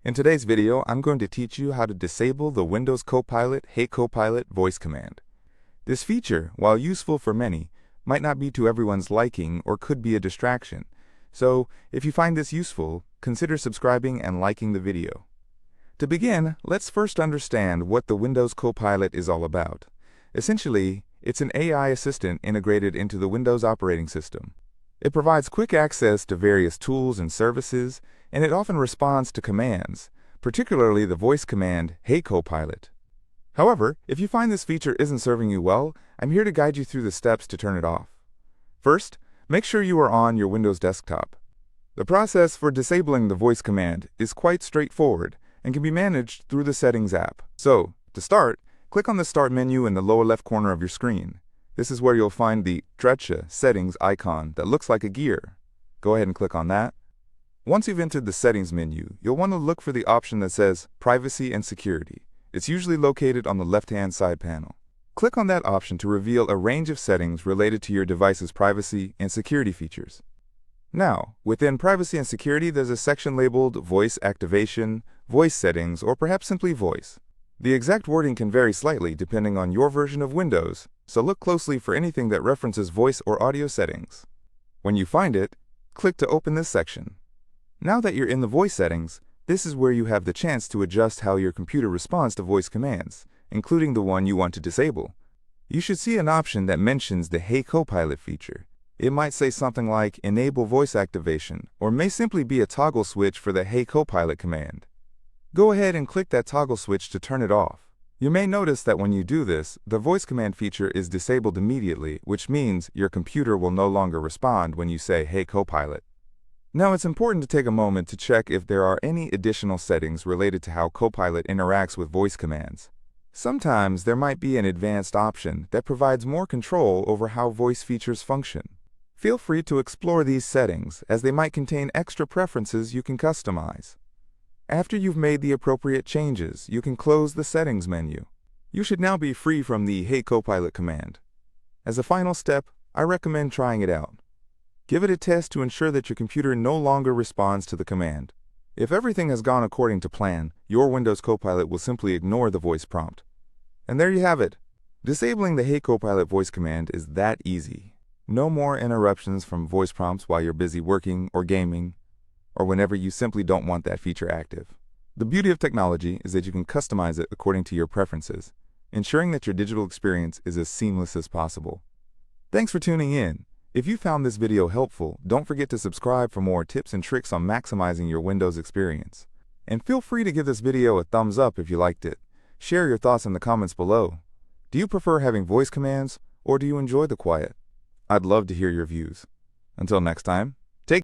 In today's video, I'm going to teach you how to disable the Windows Copilot Hey Copilot voice command. This feature, while useful for many, might not be to everyone's liking or could be a distraction. So, if you find this useful, consider subscribing and liking the video. To begin, let's first understand what the Windows Copilot is all about. Essentially, it's an AI assistant integrated into the Windows operating system. It provides quick access to various tools and services, and it often responds to commands, particularly the voice command, Hey Copilot. However, if you find this feature isn't serving you well, I'm here to guide you through the steps to turn it off. First, make sure you are on your Windows desktop. The process for disabling the voice command is quite straightforward and can be managed through the Settings app. So, to start, click on the Start menu in the lower left corner of your screen. This is where you'll find the Stretcha Settings icon that looks like a gear. Go ahead and click on that. Once you've entered the Settings menu, you'll want to look for the option that says Privacy and Security. It's usually located on the left-hand side panel. Click on that option to reveal a range of settings related to your device's privacy and security features. Now, within Privacy and Security, there's a section labeled Voice Activation, Voice Settings, or perhaps simply Voice. The exact wording can vary slightly depending on your version of Windows, so look closely for anything that references voice or audio settings. When you find it, click to open this section. Now that you're in the voice settings, this is where you have the chance to adjust how your computer responds to voice commands, including the one you want to disable. You should see an option that mentions the Hey Copilot feature. It might say something like Enable Voice Activation, or may simply be a toggle switch for the Hey Copilot command. Go ahead and click that toggle switch to turn it off. You may notice that when you do this, the voice command feature is disabled immediately, which means your computer will no longer respond when you say Hey Copilot. Now, it's important to take a moment to check if there are any additional settings related to how Copilot interacts with voice commands. Sometimes there might be an advanced option that provides more control over how voice features function. Feel free to explore these settings, as they might contain extra preferences you can customize. After you've made the appropriate changes, you can close the Settings menu. You should now be free from the Hey Copilot command. As a final step, I recommend trying it out. Give it a test to ensure that your computer no longer responds to the command. If everything has gone according to plan, your Windows Copilot will simply ignore the voice prompt. And there you have it. Disabling the Hey Copilot voice command is that easy. No more interruptions from voice prompts while you're busy working or gaming, or whenever you simply don't want that feature active. The beauty of technology is that you can customize it according to your preferences, ensuring that your digital experience is as seamless as possible. Thanks for tuning in. If you found this video helpful, don't forget to subscribe for more tips and tricks on maximizing your Windows experience. And feel free to give this video a thumbs up if you liked it. Share your thoughts in the comments below. Do you prefer having voice commands, or do you enjoy the quiet? I'd love to hear your views. Until next time.